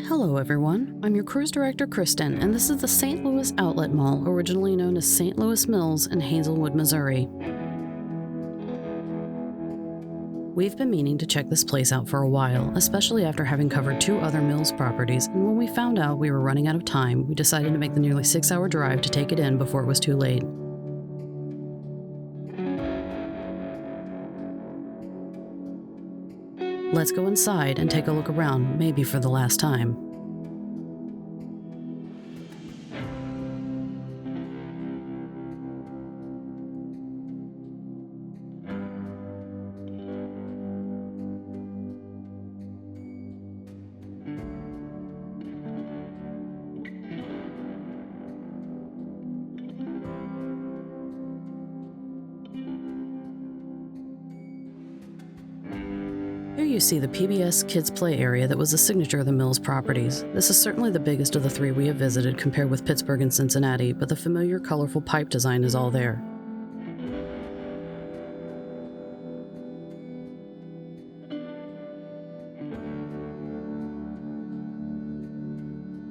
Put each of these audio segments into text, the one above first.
Hello everyone, I'm your cruise director Kristen, and this is the St. Louis Outlet Mall, originally known as St. Louis Mills in Hazelwood, Missouri. We've been meaning to check this place out for a while, especially after having covered 2 other Mills properties, and when we found out we were running out of time, we decided to make the nearly 6-hour drive to take it in before it was too late. Let's go inside and take a look around, maybe for the last time. Here you see the PBS Kids Play area that was the signature of the Mills properties. This is certainly the biggest of the 3 we have visited compared with Pittsburgh and Cincinnati, but the familiar colorful pipe design is all there.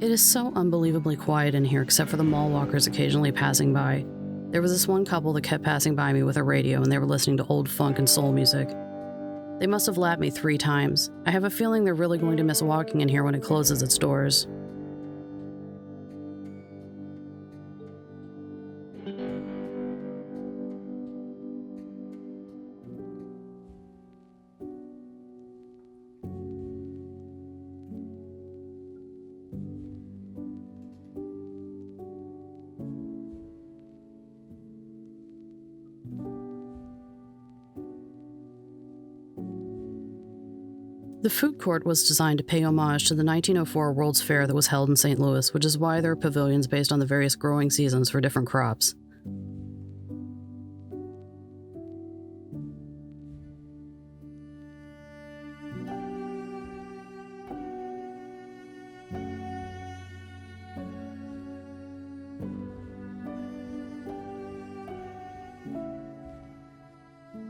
It is so unbelievably quiet in here except for the mall walkers occasionally passing by. There was this one couple that kept passing by me with a radio and they were listening to old funk and soul music. They must have lapped me 3 times. I have a feeling they're really going to miss walking in here when it closes its doors. The food court was designed to pay homage to the 1904 World's Fair that was held in St. Louis, which is why there are pavilions based on the various growing seasons for different crops.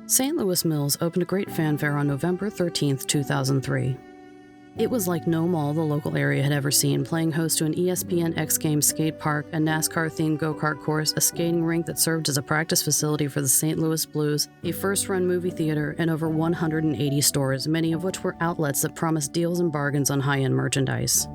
St. Louis Mills opened a great fanfare on November 13, 2003. It was like no mall the local area had ever seen, playing host to an ESPN X Games skate park, a NASCAR-themed go-kart course, a skating rink that served as a practice facility for the St. Louis Blues, a first-run movie theater, and over 180 stores, many of which were outlets that promised deals and bargains on high-end merchandise.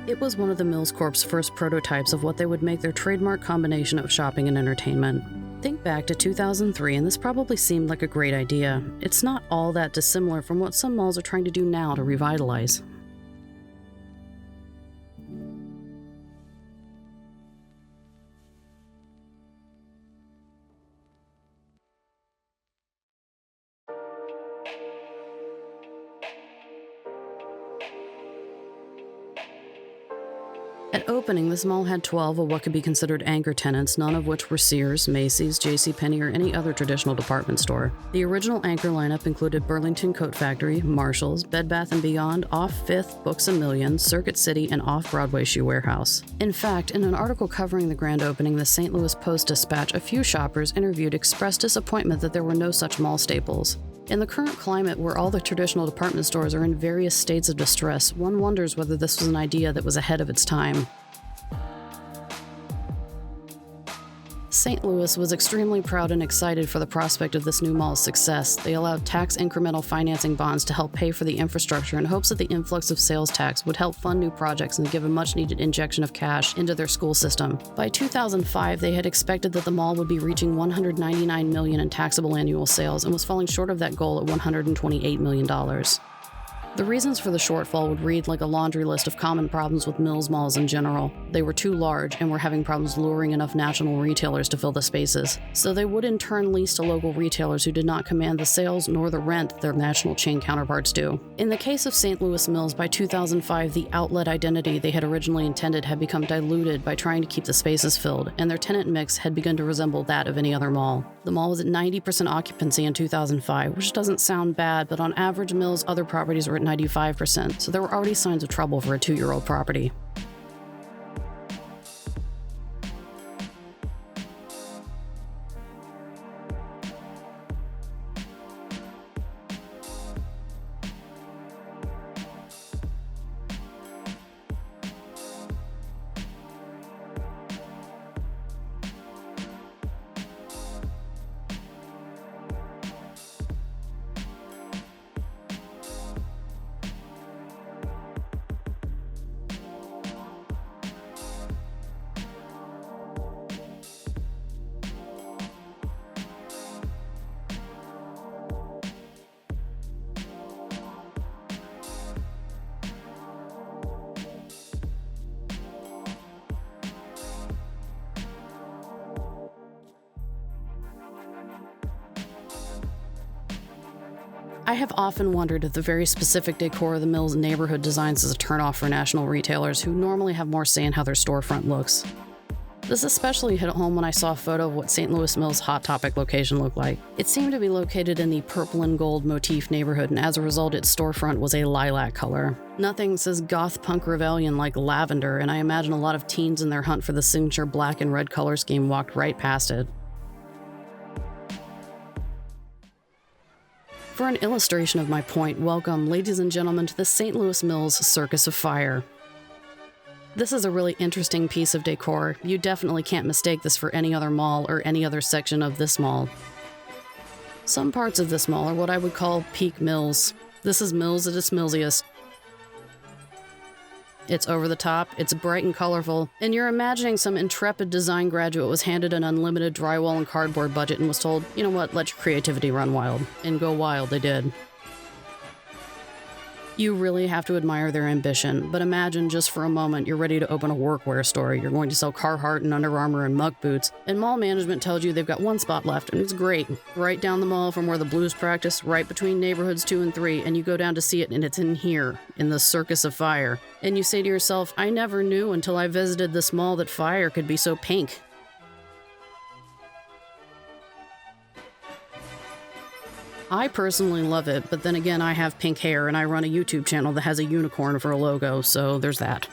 It was one of the Mills Corp's first prototypes of what they would make their trademark combination of shopping and entertainment. Think back to 2003 and this probably seemed like a great idea. It's not all that dissimilar from what some malls are trying to do now to revitalize. At opening, this mall had 12 of what could be considered anchor tenants, none of which were Sears, Macy's, JCPenney, or any other traditional department store. The original anchor lineup included Burlington Coat Factory, Marshalls, Bed Bath & Beyond, Off Fifth, Books A Million, Circuit City, and Off-Broadway Shoe Warehouse. In fact, in an article covering the grand opening, the St. Louis Post-Dispatch, a few shoppers interviewed expressed disappointment that there were no such mall staples. In the current climate, where all the traditional department stores are in various states of distress, one wonders whether this was an idea that was ahead of its time. St. Louis was extremely proud and excited for the prospect of this new mall's success. They allowed tax incremental financing bonds to help pay for the infrastructure in hopes that the influx of sales tax would help fund new projects and give a much-needed injection of cash into their school system. By 2005, they had expected that the mall would be reaching $199 million in taxable annual sales and was falling short of that goal at $128 million. The reasons for the shortfall would read like a laundry list of common problems with Mills malls in general. They were too large and were having problems luring enough national retailers to fill the spaces, so they would in turn lease to local retailers who did not command the sales nor the rent their national chain counterparts do. In the case of St. Louis Mills, by 2005, the outlet identity they had originally intended had become diluted by trying to keep the spaces filled, and their tenant mix had begun to resemble that of any other mall. The mall was at 90% occupancy in 2005, which doesn't sound bad, but on average, Mills' other properties were at 95%, so there were already signs of trouble for a 2-year-old property. I have often wondered if the very specific decor of the Mills neighborhood designs is a turnoff for national retailers who normally have more say in how their storefront looks. This especially hit home when I saw a photo of what St. Louis Mills' Hot Topic location looked like. It seemed to be located in the purple and gold motif neighborhood, and as a result, its storefront was a lilac color. Nothing says goth punk rebellion like lavender, and I imagine a lot of teens in their hunt for the signature black and red color scheme walked right past it. For an illustration of my point, welcome, ladies and gentlemen, to the St. Louis Mills Circus of Fire. This is a really interesting piece of decor. You definitely can't mistake this for any other mall or any other section of this mall. Some parts of this mall are what I would call peak Mills. This is Mills at its Millsiest. It's over the top, it's bright and colorful, and you're imagining some intrepid design graduate was handed an unlimited drywall and cardboard budget and was told, you know what, let your creativity run wild. And go wild they did. You really have to admire their ambition, but imagine just for a moment you're ready to open a workwear store. You're going to sell Carhartt and Under Armour and muck boots, and mall management tells you they've got one spot left, and it's great. Right down the mall from where the Blues practice, right between neighborhoods 2 and 3, and you go down to see it, and it's in here, in the Circus of Fire. And you say to yourself, I never knew until I visited this mall that fire could be so pink. I personally love it, but then again, I have pink hair and I run a YouTube channel that has a unicorn for a logo, so there's that.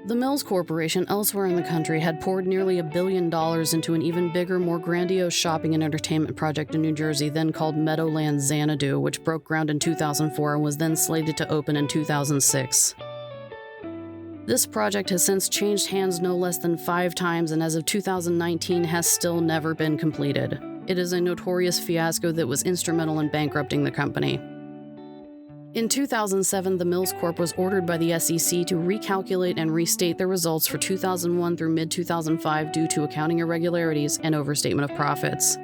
The Mills Corporation elsewhere in the country had poured nearly $1 billion into an even bigger, more grandiose shopping and entertainment project in New Jersey, then called Meadowlands Xanadu, which broke ground in 2004 and was then slated to open in 2006. This project has since changed hands no less than 5 times and as of 2019 has still never been completed. It is a notorious fiasco that was instrumental in bankrupting the company. In 2007, the Mills Corp was ordered by the SEC to recalculate and restate their results for 2001 through mid-2005 due to accounting irregularities and overstatement of profits.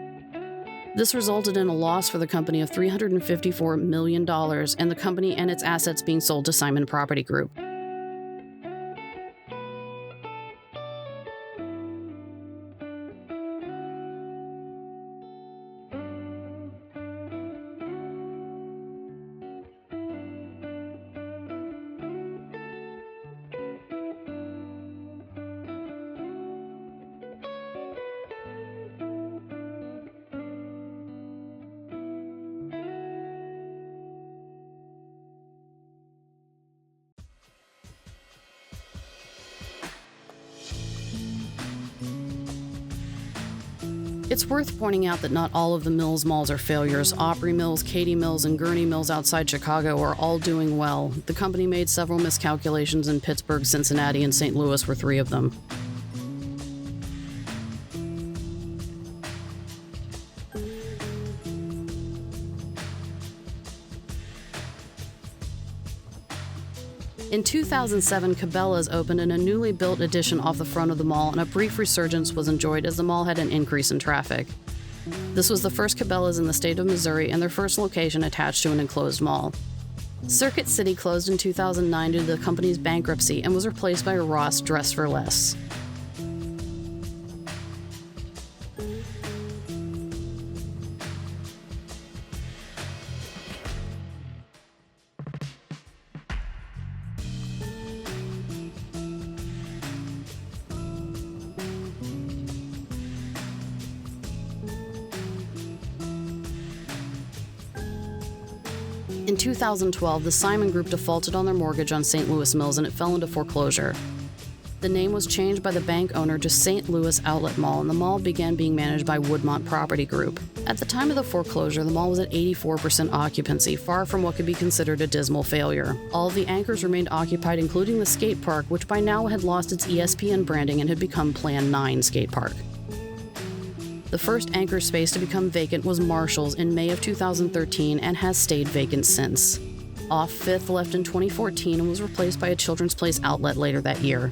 This resulted in a loss for the company of $354 million and the company and its assets being sold to Simon Property Group. It's worth pointing out that not all of the Mills malls are failures. Opry Mills, Katy Mills, and Gurney Mills outside Chicago are all doing well. The company made several miscalculations in Pittsburgh, Cincinnati, and St. Louis were 3 of them. In 2007, Cabela's opened in a newly built addition off the front of the mall, and a brief resurgence was enjoyed as the mall had an increase in traffic. This was the first Cabela's in the state of Missouri and their first location attached to an enclosed mall. Circuit City closed in 2009 due to the company's bankruptcy and was replaced by a Ross Dress for Less. In 2012, the Simon Group defaulted on their mortgage on St. Louis Mills and it fell into foreclosure. The name was changed by the bank owner to St. Louis Outlet Mall, and the mall began being managed by Woodmont Property Group. At the time of the foreclosure, the mall was at 84% occupancy, far from what could be considered a dismal failure. All of the anchors remained occupied, including the skate park, which by now had lost its ESPN branding and had become Plan 9 Skate Park. The first anchor space to become vacant was Marshall's in May of 2013 and has stayed vacant since. Off Fifth left in 2014 and was replaced by a Children's Place outlet later that year.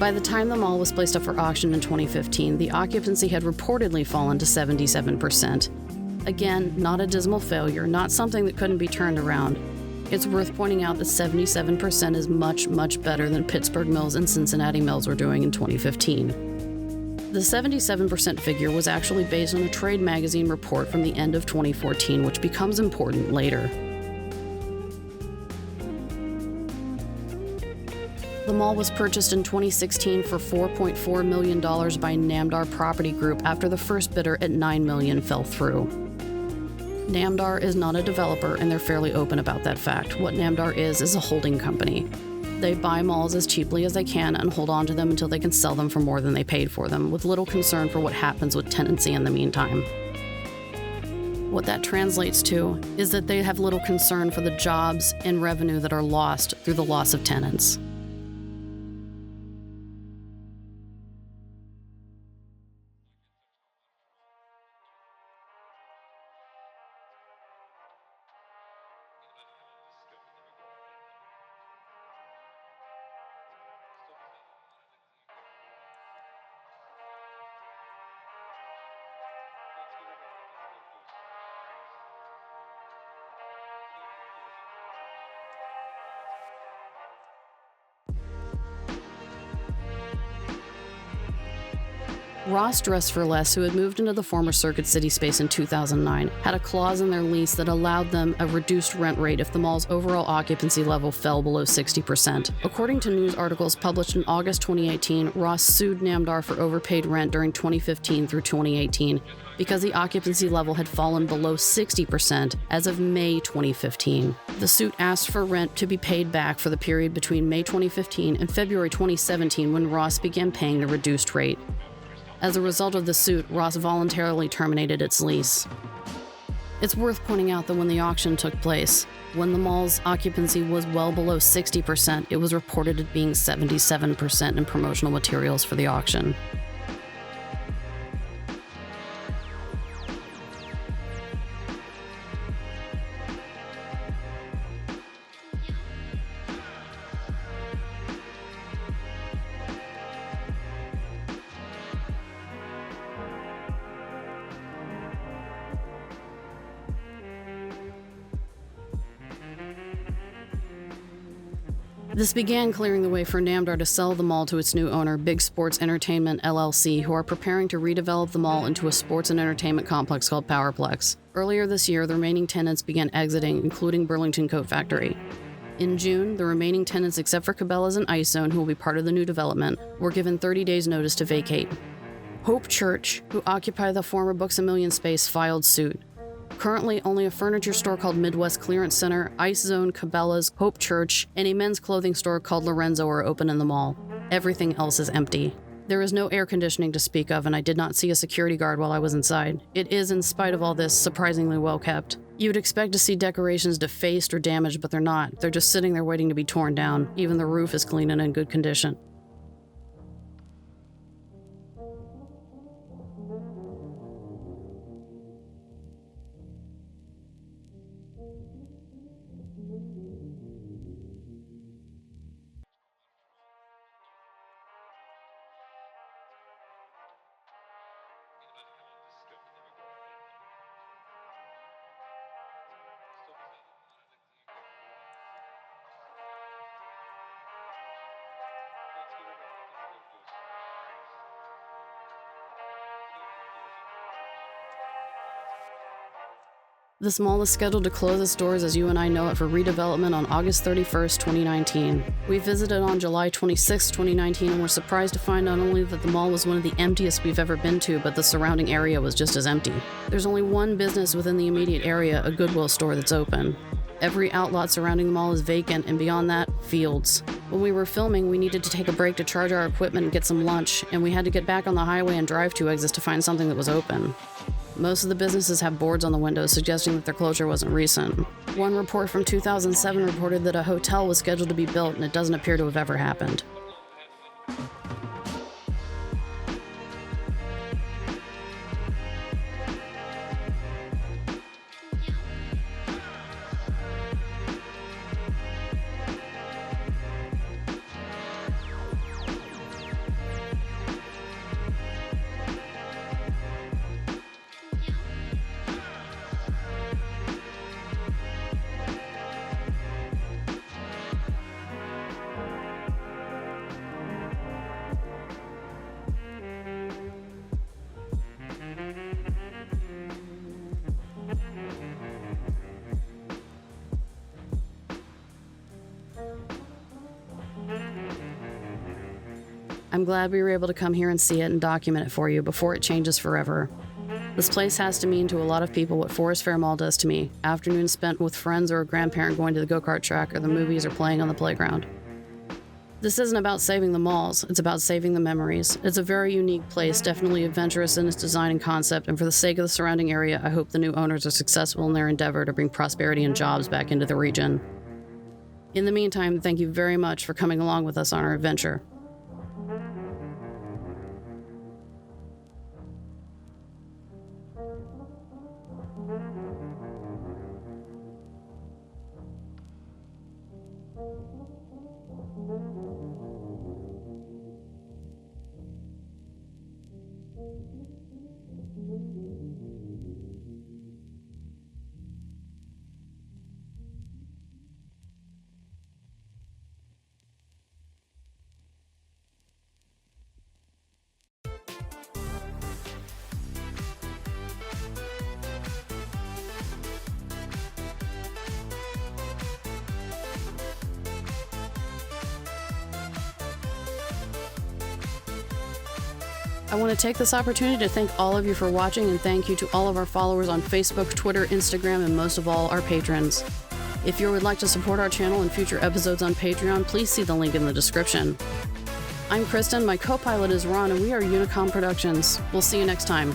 By the time the mall was placed up for auction in 2015, the occupancy had reportedly fallen to 77%. Again, not a dismal failure, not something that couldn't be turned around. It's worth pointing out that 77% is much, much better than Pittsburgh Mills and Cincinnati Mills were doing in 2015. The 77% figure was actually based on a trade magazine report from the end of 2014, which becomes important later. The mall was purchased in 2016 for $4.4 million by Namdar Property Group after the first bidder at $9 million fell through. Namdar is not a developer, and they're fairly open about that fact. What Namdar is a holding company. They buy malls as cheaply as they can and hold on to them until they can sell them for more than they paid for them, with little concern for what happens with tenancy in the meantime. What that translates to is that they have little concern for the jobs and revenue that are lost through the loss of tenants. Ross Dress for Less, who had moved into the former Circuit City space in 2009, had a clause in their lease that allowed them a reduced rent rate if the mall's overall occupancy level fell below 60%. According to news articles published in August 2018, Ross sued Namdar for overpaid rent during 2015 through 2018 because the occupancy level had fallen below 60% as of May 2015. The suit asked for rent to be paid back for the period between May 2015 and February 2017 when Ross began paying the reduced rate. As a result of the suit, Ross voluntarily terminated its lease. It's worth pointing out that when the auction took place, when the mall's occupancy was well below 60%, it was reported as being 77% in promotional materials for the auction. This began clearing the way for Namdar to sell the mall to its new owner, Big Sports Entertainment LLC, who are preparing to redevelop the mall into a sports and entertainment complex called Powerplex. Earlier this year, the remaining tenants began exiting, including Burlington Coat Factory. In June, the remaining tenants, except for Cabela's and Ice Zone, who will be part of the new development, were given 30 days' notice to vacate. Hope Church, who occupy the former Books A Million space, filed suit. Currently, only a furniture store called Midwest Clearance Center, Ice Zone, Cabela's, Hope Church, and a men's clothing store called Lorenzo are open in the mall. Everything else is empty. There is no air conditioning to speak of, and I did not see a security guard while I was inside. It is, in spite of all this, surprisingly well kept. You would expect to see decorations defaced or damaged, but they're not. They're just sitting there waiting to be torn down. Even the roof is clean and in good condition. This mall is scheduled to close its doors as you and I know it for redevelopment on August 31st, 2019. We visited on July 26, 2019, and were surprised to find not only that the mall was one of the emptiest we've ever been to, but the surrounding area was just as empty. There's only one business within the immediate area, a Goodwill store that's open. Every outlot surrounding the mall is vacant, and beyond that, fields. When we were filming, we needed to take a break to charge our equipment and get some lunch, and we had to get back on the highway and drive 2 exits to find something that was open. Most of the businesses have boards on the windows suggesting that their closure wasn't recent. One report from 2007 reported that a hotel was scheduled to be built, and it doesn't appear to have ever happened. I'm glad we were able to come here and see it and document it for you before it changes forever. This place has to mean to a lot of people what Forest Fair Mall does to me, afternoons spent with friends or a grandparent going to the go-kart track or the movies or playing on the playground. This isn't about saving the malls, it's about saving the memories. It's a very unique place, definitely adventurous in its design and concept, and for the sake of the surrounding area, I hope the new owners are successful in their endeavor to bring prosperity and jobs back into the region. In the meantime, thank you very much for coming along with us on our adventure. I want to take this opportunity to thank all of you for watching, and thank you to all of our followers on Facebook, Twitter, Instagram, and most of all, our patrons. If you would like to support our channel and future episodes on Patreon, please see the link in the description. I'm Kristen, my co-pilot is Ron, and we are UniComm Productions. We'll see you next time.